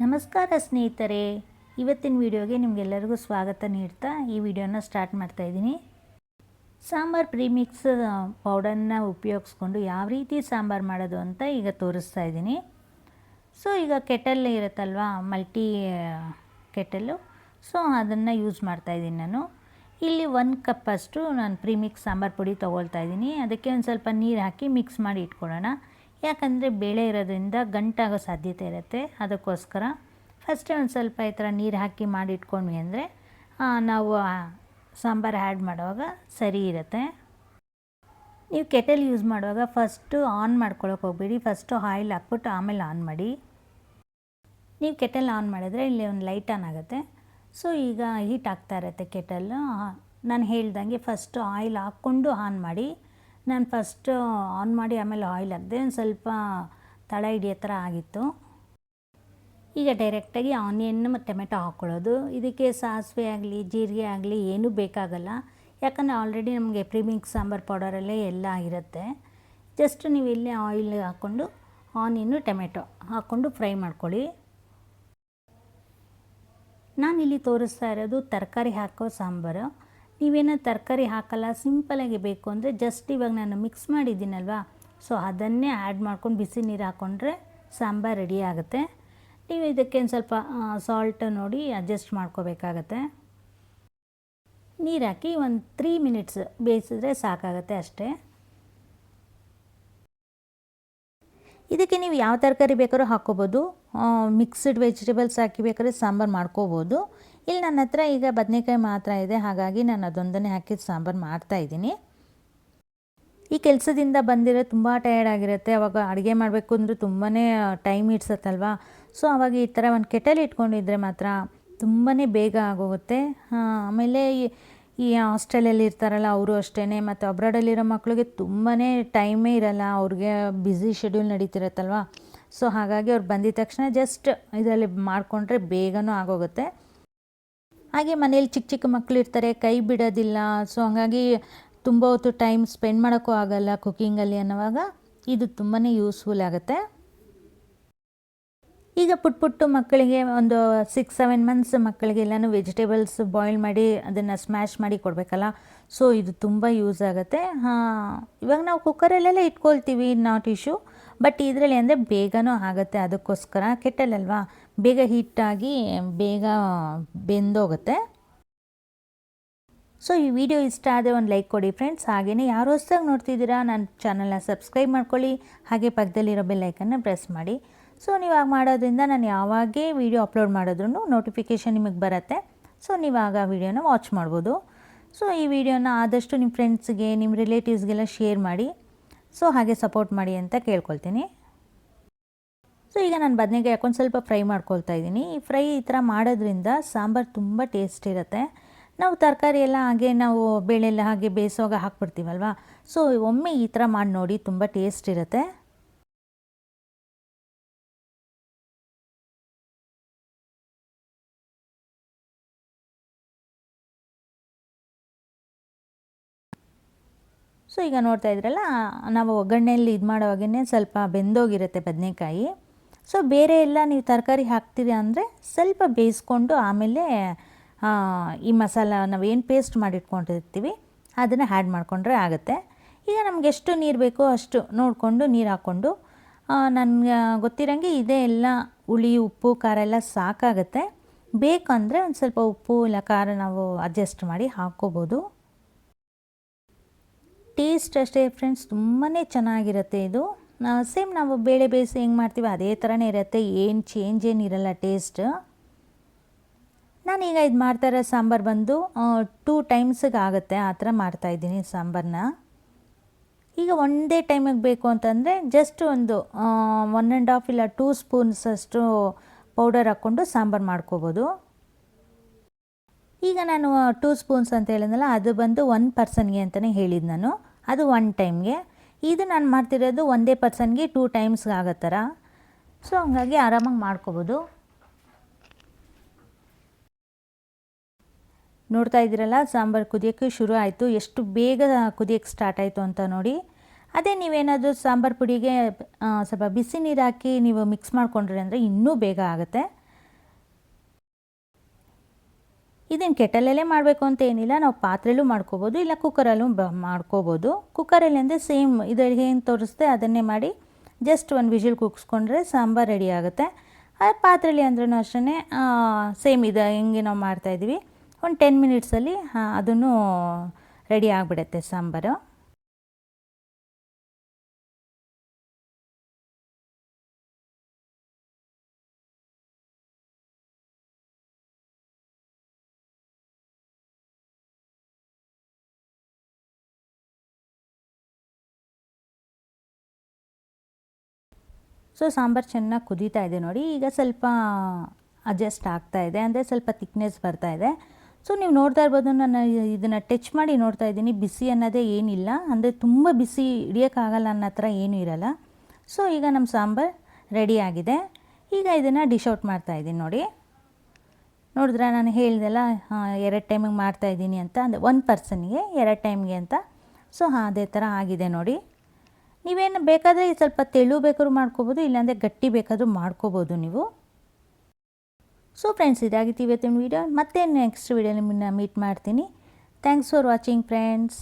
ನಮಸ್ಕಾರ ಸ್ನೇಹಿತರೆ, ಇವತ್ತಿನ ವಿಡಿಯೋಗೆ ನಿಮಗೆಲ್ಲರಿಗೂ ಸ್ವಾಗತ ನೀಡ್ತಾ ಈ ವಿಡಿಯೋನ ಸ್ಟಾರ್ಟ್ ಮಾಡ್ತಾ ಇದ್ದೀನಿ. ಸಾಂಬಾರ್ ಪ್ರೀಮಿಕ್ಸ್ ಪೌಡರ್ನ ಉಪಯೋಗಿಸ್ಕೊಂಡು ಯಾವ ರೀತಿ ಸಾಂಬಾರು ಮಾಡೋದು ಅಂತ ಈಗ ತೋರಿಸ್ತಾ ಇದ್ದೀನಿ. ಸೊ ಈಗ ಕೆಟಲ್ ಇರುತ್ತಲ್ವ, ಮಲ್ಟಿ ಕೆಟಲ್ಲು, ಸೊ ಅದನ್ನು ಯೂಸ್ ಮಾಡ್ತಾ ಇದ್ದೀನಿ ನಾನು. ಇಲ್ಲಿ 1 ಕಪ್ಪಷ್ಟು ನಾನು ಪ್ರೀಮಿಕ್ಸ್ ಸಾಂಬಾರು ಪುಡಿ ತೊಗೊಳ್ತಾ ಇದ್ದೀನಿ. ಅದಕ್ಕೆ ಒಂದು ಸ್ವಲ್ಪ ನೀರು ಹಾಕಿ ಮಿಕ್ಸ್ ಮಾಡಿ ಇಟ್ಕೊಳ್ಳೋಣ. ಯಾಕಂದರೆ ಬೇಳೆ ಇರೋದ್ರಿಂದ ಗಂಟಾಗೋ ಸಾಧ್ಯತೆ ಇರುತ್ತೆ. ಅದಕ್ಕೋಸ್ಕರ ಫಸ್ಟೇ ಒಂದು ಸ್ವಲ್ಪ ಈ ಥರ ನೀರು ಹಾಕಿ ಮಾಡಿ ಇಟ್ಕೊಂಡ್ವಿ ಅಂದರೆ ನಾವು ಸಾಂಬಾರು ಆ್ಯಡ್ ಮಾಡುವಾಗ ಸರಿ ಇರುತ್ತೆ. ನೀವು ಕೆಟಲ್ ಯೂಸ್ ಮಾಡುವಾಗ ಫಸ್ಟು ಆನ್ ಮಾಡ್ಕೊಳ್ಳೋಕೆ ಹೋಗ್ಬೇಡಿ. ಫಸ್ಟು ಆಯಿಲ್ ಹಾಕ್ಬಿಟ್ಟು ಆಮೇಲೆ ಆನ್ ಮಾಡಿ. ನೀವು ಕೆಟಲ್ ಆನ್ ಮಾಡಿದ್ರೆ ಇಲ್ಲಿ ಒಂದು ಲೈಟ್ ಆನ್ ಆಗುತ್ತೆ. ಸೊ ಈಗ ಹೀಟ್ ಆಗ್ತಾ ಇರುತ್ತೆ ಕೆಟಲ್ಲು. ನಾನು ಹೇಳ್ದಂಗೆ ಫಸ್ಟು ಆಯಿಲ್ ಹಾಕ್ಕೊಂಡು ಆನ್ ಮಾಡಿ. ನಾನು ಫಸ್ಟು ಆನ್ ಮಾಡಿ ಆಮೇಲೆ ಆಯಿಲ್ ಹಾಕಿದೆ. ಒಂದು ಸ್ವಲ್ಪ ತಳ ಹಿಡಿಯೋ ಥರ ಆಗಿತ್ತು. ಈಗ ಡೈರೆಕ್ಟಾಗಿ ಆನಿಯನ್ ಮತ್ತು ಟೊಮೆಟೊ ಹಾಕ್ಕೊಳ್ಳೋದು. ಇದಕ್ಕೆ ಸಾಸಿವೆ ಆಗಲಿ ಜೀರಿಗೆ ಆಗಲಿ ಏನೂ ಬೇಕಾಗಲ್ಲ. ಯಾಕಂದರೆ ಆಲ್ರೆಡಿ ನಮಗೆ ಪ್ರೀಮಿಕ್ಸ್ ಸಾಂಬಾರು ಪೌಡರಲ್ಲೇ ಎಲ್ಲ ಇರುತ್ತೆ. ಜಸ್ಟ್ ನೀವು ಇಲ್ಲೇ ಆಯಿಲ್ ಹಾಕ್ಕೊಂಡು ಆನಿಯನ್ನು ಟೊಮೆಟೊ ಹಾಕ್ಕೊಂಡು ಫ್ರೈ ಮಾಡ್ಕೊಳ್ಳಿ. ನಾನಿಲ್ಲಿ ತೋರಿಸ್ತಾ ಇರೋದು ತರಕಾರಿ ಹಾಕೋ ಸಾಂಬಾರು. ನೀವೇನೋ ತರಕಾರಿ ಹಾಕಲ್ಲ, ಸಿಂಪಲಾಗಿ ಬೇಕು ಅಂದರೆ ಜಸ್ಟ್ ಇವಾಗ ನಾನು ಮಿಕ್ಸ್ ಮಾಡಿದ್ದೀನಲ್ವ, ಸೊ ಅದನ್ನೇ ಆ್ಯಡ್ ಮಾಡ್ಕೊಂಡು ಬಿಸಿ ನೀರು ಹಾಕ್ಕೊಂಡ್ರೆ ಸಾಂಬಾರು ರೆಡಿ ಆಗುತ್ತೆ. ನೀವು ಇದಕ್ಕೆ ಒಂದು ಸ್ವಲ್ಪ ಸಾಲ್ಟ್ ನೋಡಿ ಅಡ್ಜಸ್ಟ್ ಮಾಡ್ಕೋಬೇಕಾಗತ್ತೆ. ನೀರು ಹಾಕಿ ಒಂದು 3 ಮಿನಿಟ್ಸ್ ಬೇಯಿಸಿದ್ರೆ ಸಾಕಾಗುತ್ತೆ ಅಷ್ಟೇ. ಇದಕ್ಕೆ ನೀವು ಯಾವ ತರಕಾರಿ ಬೇಕಾದ್ರೂ ಹಾಕ್ಕೋಬೋದು. ಮಿಕ್ಸ್ಡ್ ವೆಜಿಟೇಬಲ್ಸ್ ಹಾಕಿ ಬೇಕಾದ್ರೆ ಸಾಂಬಾರು ಮಾಡ್ಕೋಬೋದು. ಇಲ್ಲಿ ನನ್ನ ಹತ್ರ ಈಗ ಬದನೆಕಾಯಿ ಮಾತ್ರ ಇದೆ, ಹಾಗಾಗಿ ನಾನು ಅದೊಂದನ್ನೇ ಹಾಕಿ ಸಾಂಬಾರು ಮಾಡ್ತಾಯಿದ್ದೀನಿ. ಈ ಕೆಲಸದಿಂದ ಬಂದಿರೋ ತುಂಬ ಟಯರ್ಡ್ ಆಗಿರುತ್ತೆ. ಅವಾಗ ಅಡುಗೆ ಮಾಡಬೇಕು ಅಂದರೆ ತುಂಬಾ ಟೈಮ್ ಹಿಡ್ಸತ್ತಲ್ವ. ಸೊ ಅವಾಗ ಈ ಥರ ಒಂದು ಕೆಟಲ್ ಇಟ್ಕೊಂಡಿದ್ರೆ ಮಾತ್ರ ತುಂಬಾ ಬೇಗ ಆಗೋಗುತ್ತೆ. ಆಮೇಲೆ ಈ ಹಾಸ್ಟೆಲಲ್ಲಿ ಇರ್ತಾರಲ್ಲ ಅವರು ಅಷ್ಟೇ, ಮತ್ತು ಅಬ್ರಾಡಲ್ಲಿರೋ ಮಕ್ಕಳಿಗೆ ತುಂಬಾ ಟೈಮೇ ಇರಲ್ಲ. ಅವ್ರಿಗೆ ಬ್ಯುಸಿ ಶೆಡ್ಯೂಲ್ ನಡೀತಿರತ್ತಲ್ವ. ಸೊ ಹಾಗಾಗಿ ಅವ್ರು ಬಂದಿದ ತಕ್ಷಣ ಜಸ್ಟ್ ಇದರಲ್ಲಿ ಮಾಡಿಕೊಂಡ್ರೆ ಬೇಗನೂ ಆಗೋಗುತ್ತೆ. ಹಾಗೆ ಮನೇಲಿ ಚಿಕ್ಕ ಚಿಕ್ಕ ಮಕ್ಕಳು ಇರ್ತಾರೆ, ಕೈ ಬಿಡೋದಿಲ್ಲ. ಸೊ ಹಾಗಾಗಿ ತುಂಬ ಹೊತ್ತು ಟೈಮ್ ಸ್ಪೆಂಡ್ ಮಾಡೋಕ್ಕೂ ಆಗೋಲ್ಲ ಕುಕ್ಕಿಂಗಲ್ಲಿ ಅನ್ನೋವಾಗ ಇದು ತುಂಬಾ ಯೂಸ್ಫುಲ್ ಆಗುತ್ತೆ. ಈಗ ಪುಟ್ಟ ಮಕ್ಕಳಿಗೆ ಒಂದು 6-7 ಮಂತ್ಸ್ ಮಕ್ಕಳಿಗೆಲ್ಲನೂ ವೆಜಿಟೇಬಲ್ಸ್ ಬಾಯ್ಲ್ ಮಾಡಿ ಅದನ್ನು ಸ್ಮ್ಯಾಶ್ ಮಾಡಿ ಕೊಡಬೇಕಲ್ಲ. ಸೊ ಇದು ತುಂಬ ಯೂಸ್ ಆಗುತ್ತೆ. ಇವಾಗ ನಾವು ಕುಕ್ಕರಲ್ಲೆಲ್ಲ ಇಟ್ಕೊಳ್ತೀವಿ, ನಾಟ್ ಇಶ್ಯೂ. ಬಟ್ ಇದರಲ್ಲಿ ಅಂದರೆ ಬೇಗನೂ ಆಗುತ್ತೆ. ಅದಕ್ಕೋಸ್ಕರ ಕೆಟ್ಟಲ್ಲಲ್ವಾ, ಬೇಗ ಹೀಟಾಗಿ ಬೇಗ ಬೆಂದೋಗುತ್ತೆ. ಸೊ ಈ ವಿಡಿಯೋ ಇಷ್ಟ ಆದರೆ ಒಂದು ಲೈಕ್ ಕೊಡಿ ಫ್ರೆಂಡ್ಸ್. ಹಾಗೆಯೇ ಯಾರು ಹೊಸದಾಗಿ ನೋಡ್ತಿದ್ದೀರಾ ನನ್ನ ಚಾನಲ್ನ ಸಬ್ಸ್ಕ್ರೈಬ್ ಮಾಡ್ಕೊಳ್ಳಿ. ಹಾಗೆ ಪಕ್ಕದಲ್ಲಿರೋ ಬೆಲ್ ಐಕನ್ನ ಪ್ರೆಸ್ ಮಾಡಿ. ಸೊ ನೀವು ಆಗ ಮಾಡೋದ್ರಿಂದ ನಾನು ಯಾವಾಗೇ ವಿಡಿಯೋ ಅಪ್ಲೋಡ್ ಮಾಡಿದ್ರೂ ನೋಟಿಫಿಕೇಷನ್ ನಿಮಗೆ ಬರುತ್ತೆ. ಸೊ ನೀವು ಆಗ ವಿಡಿಯೋನ ವಾಚ್ ಮಾಡ್ಬೋದು. ಸೊ ಈ ವಿಡಿಯೋನ ಆದಷ್ಟು ನಿಮ್ಮ ಫ್ರೆಂಡ್ಸ್ಗೆ, ನಿಮ್ಮ ರಿಲೇಟಿವ್ಸ್ಗೆಲ್ಲ ಶೇರ್ ಮಾಡಿ. ಸೊ ಹಾಗೆ ಸಪೋರ್ಟ್ ಮಾಡಿ ಅಂತ ಕೇಳ್ಕೊಳ್ತೀನಿ. ಸೊ ಈಗ ನಾನು ಬದನೆಕಾಯಿ ಹಾಕೊಂಡು ಸ್ವಲ್ಪ ಫ್ರೈ ಮಾಡ್ಕೊಳ್ತಾ ಇದ್ದೀನಿ. ಈ ಫ್ರೈ ಈ ಥರ ಮಾಡೋದ್ರಿಂದ ಸಾಂಬಾರು ತುಂಬ ಟೇಸ್ಟ್ ಇರುತ್ತೆ. ನಾವು ತರಕಾರಿ ಎಲ್ಲ ಹಾಗೆ ನಾವು ಬೇಳೆಲ್ಲ ಹಾಗೆ ಬೇಯಿಸೋವಾಗ ಹಾಕ್ಬಿಡ್ತೀವಲ್ವ. ಸೊ ಒಮ್ಮೆ ಈ ಥರ ಮಾಡಿ ನೋಡಿ, ತುಂಬ ಟೇಸ್ಟ್ ಇರುತ್ತೆ. ಸೊ ಈಗ ನೋಡ್ತಾ ಇದ್ರಲ್ಲ, ನಾವು ಒಗ್ಗರಣೆಯಲ್ಲಿ ಇದು ಮಾಡೋವಾಗೇ ಸ್ವಲ್ಪ ಬೆಂದೋಗಿರುತ್ತೆ ಬದನೆಕಾಯಿ. ಸೊ ಬೇರೆ ಎಲ್ಲ ನೀವು ತರಕಾರಿ ಹಾಕ್ತೀರಿ ಅಂದರೆ ಸ್ವಲ್ಪ ಬೇಯಿಸ್ಕೊಂಡು ಆಮೇಲೆ ಈ ಮಸಾಲ ನಾವೇನು ಪೇಸ್ಟ್ ಮಾಡಿಟ್ಕೊಂಡಿರ್ತೀವಿ ಅದನ್ನು ಆ್ಯಡ್ ಮಾಡಿಕೊಂಡ್ರೆ ಆಗುತ್ತೆ. ಈಗ ನಮ್ಗೆ ಎಷ್ಟು ನೀರು ಬೇಕೋ ಅಷ್ಟು ನೋಡಿಕೊಂಡು ನೀರು ಹಾಕ್ಕೊಂಡು, ನನಗೆ ಗೊತ್ತಿರೋಂಗೆ ಇದೇ ಎಲ್ಲ ಹುಳಿ ಉಪ್ಪು ಖಾರ ಎಲ್ಲ ಸಾಕಾಗುತ್ತೆ. ಬೇಕಂದರೆ ಒಂದು ಸ್ವಲ್ಪ ಉಪ್ಪು ಇಲ್ಲ ಖಾರ ನಾವು ಅಡ್ಜಸ್ಟ್ ಮಾಡಿ ಹಾಕ್ಕೋಬೋದು. ಟೇಸ್ಟ್ ಅಷ್ಟೇ ಫ್ರೆಂಡ್ಸ್, ತುಂಬಾ ಚೆನ್ನಾಗಿರುತ್ತೆ ಇದು. ಸೇಮ್ ನಾವು ಬೇಳೆ ಬೇಯಿಸಿ ಹೆಂಗೆ ಮಾಡ್ತೀವಿ ಅದೇ ಥರನೇ ಇರುತ್ತೆ, ಏನು ಚೇಂಜ್ ಏನಿರಲ್ಲ ಟೇಸ್ಟ್. ನಾನೀಗ ಇದು ಮಾಡ್ತಾಯಿರೋ ಸಾಂಬಾರು ಬಂದು 2 ಟೈಮ್ಸಿಗೆ ಆಗುತ್ತೆ, ಆ ಥರ ಮಾಡ್ತಾಯಿದ್ದೀನಿ ಸಾಂಬಾರನ್ನ. ಈಗ ಒಂದೇ ಟೈಮಿಗೆ ಬೇಕು ಅಂತಂದರೆ ಜಸ್ಟ್ ಒಂದು 1.5 ಇಲ್ಲ 2 ಸ್ಪೂನ್ಸ್ ಅಷ್ಟು ಪೌಡರ್ ಹಾಕ್ಕೊಂಡು ಸಾಂಬಾರು ಮಾಡ್ಕೋಬೋದು. ಈಗ ನಾನು 2 ಸ್ಪೂನ್ಸ್ ಅಂತ ಹೇಳಿದ್ನಲ್ಲ, ಅದು ಬಂದು 1 ಪರ್ಸನ್ಗೆ ಅಂತಲೇ ಹೇಳಿದ್ದು ನಾನು. ಅದು 1 ಟೈಮ್ಗೆ. ಇದು ನಾನು ಮಾಡ್ತಿರೋದು ಒಂದೇ ಪರ್ಸನ್ಗೆ 2 ಟೈಮ್ಸ್ಗೆ ಆಗೋ ಥರ. ಸೊ ಹಂಗಾಗಿ ಆರಾಮಾಗಿ ಮಾಡ್ಕೋಬೋದು. ನೋಡ್ತಾ ಇದ್ದೀರಲ್ಲ, ಸಾಂಬಾರು ಕುದಿಯೋಕ್ಕೆ ಶುರು ಆಯಿತು. ಎಷ್ಟು ಬೇಗ ಕುದಿಯೋಕ್ಕೆ ಸ್ಟಾರ್ಟ್ ಆಯಿತು ಅಂತ ನೋಡಿ. ಅದೇ ನೀವೇನಾದರೂ ಸಾಂಬಾರು ಪುಡಿಗೆ ಸ್ವಲ್ಪ ಬಿಸಿ ನೀರು ಹಾಕಿ ನೀವು ಮಿಕ್ಸ್ ಮಾಡಿಕೊಂಡ್ರಿ ಅಂದರೆ ಇನ್ನೂ ಬೇಗ ಆಗುತ್ತೆ. ಇದನ್ನು ಕೆಟಲಲ್ಲೇ ಮಾಡಬೇಕು ಅಂತ ಏನಿಲ್ಲ, ನಾವು ಪಾತ್ರೆಯಲ್ಲೂ ಮಾಡ್ಕೋಬೋದು, ಇಲ್ಲ ಕುಕ್ಕರಲ್ಲೂ ಮಾಡ್ಕೋಬೋದು. ಕುಕ್ಕರಲ್ಲಿ ಅಂದರೆ ಸೇಮ್ ಇದರಲ್ಲಿ ಏನು ತೋರಿಸ್ತೆ ಅದನ್ನೇ ಮಾಡಿ ಜಸ್ಟ್ ಒಂದು ವಿಷಿಲ್ ಕೂಗಿಸ್ಕೊಂಡ್ರೆ ಸಾಂಬಾರು ರೆಡಿ ಆಗುತ್ತೆ. ಪಾತ್ರೆಯಲ್ಲಿ ಅಂದ್ರೂ ಅಷ್ಟೇ ಸೇಮ್ ಇದು ಹೆಂಗೆ ನಾವು ಮಾಡ್ತಾಯಿದ್ದೀವಿ, ಒಂದು 10 ಮಿನಿಟ್ಸಲ್ಲಿ ಅದನ್ನು ರೆಡಿ ಆಗಿಬಿಡುತ್ತೆ ಸಾಂಬಾರು. ಸೊ ಸಾಂಬಾರು ಚೆನ್ನಾಗಿ ಕುದೀತಾ ಇದೆ ನೋಡಿ. ಈಗ ಸ್ವಲ್ಪ ಅಡ್ಜಸ್ಟ್ ಆಗ್ತಾ ಇದೆ, ಅಂದರೆ ಸ್ವಲ್ಪ ಥಿಕ್ನೆಸ್ ಬರ್ತಾ ಇದೆ. ಸೊ ನೀವು ನೋಡ್ತಾ ಇರ್ಬೋದು, ನಾನು ಇದನ್ನು ಟಚ್ ಮಾಡಿ ನೋಡ್ತಾ ಇದ್ದೀನಿ, ಬಿಸಿ ಅನ್ನೋದೇ ಏನಿಲ್ಲ, ಅಂದರೆ ತುಂಬ ಬಿಸಿ ಹಿಡಿಯೋಕ್ಕಾಗಲ್ಲ ಅನ್ನೋ ಥರ ಏನೂ ಇರಲ್ಲ. ಸೊ ಈಗ ನಮ್ಮ ಸಾಂಬಾರು ರೆಡಿ ಆಗಿದೆ. ಈಗ ಇದನ್ನು ಡಿಶ್ ಔಟ್ ಮಾಡ್ತಾಯಿದ್ದೀನಿ ನೋಡಿ. ನೋಡಿದ್ರೆ ನಾನು ಹೇಳ್ದೆಲ್ಲ 2 ಟೈಮಿಗೆ ಮಾಡ್ತಾಯಿದ್ದೀನಿ ಅಂತ, ಅಂದರೆ 1 ಪರ್ಸನ್ಗೆ 2 ಟೈಮ್ಗೆ ಅಂತ. ಸೊ ಅದೇ ಥರ ಆಗಿದೆ ನೋಡಿ. ನೀವೇನು ಬೇಕಾದರೆ ಸ್ವಲ್ಪ ತೆಳು ಬೇಕಾದ್ರೂ ಮಾಡ್ಕೋಬೋದು, ಇಲ್ಲಾಂದರೆ ಗಟ್ಟಿ ಬೇಕಾದರೂ ಮಾಡ್ಕೋಬೋದು ನೀವು. ಸೊ ಫ್ರೆಂಡ್ಸ್, ಇದಾಗಿತ್ತು ಇವತ್ತಿನ ವೀಡಿಯೋ. ಮತ್ತೆ ನೆಕ್ಸ್ಟ್ ವೀಡಿಯೋ ನಿಮ್ಮನ್ನು ಮೀಟ್ ಮಾಡ್ತೀನಿ. Thanks for watching friends.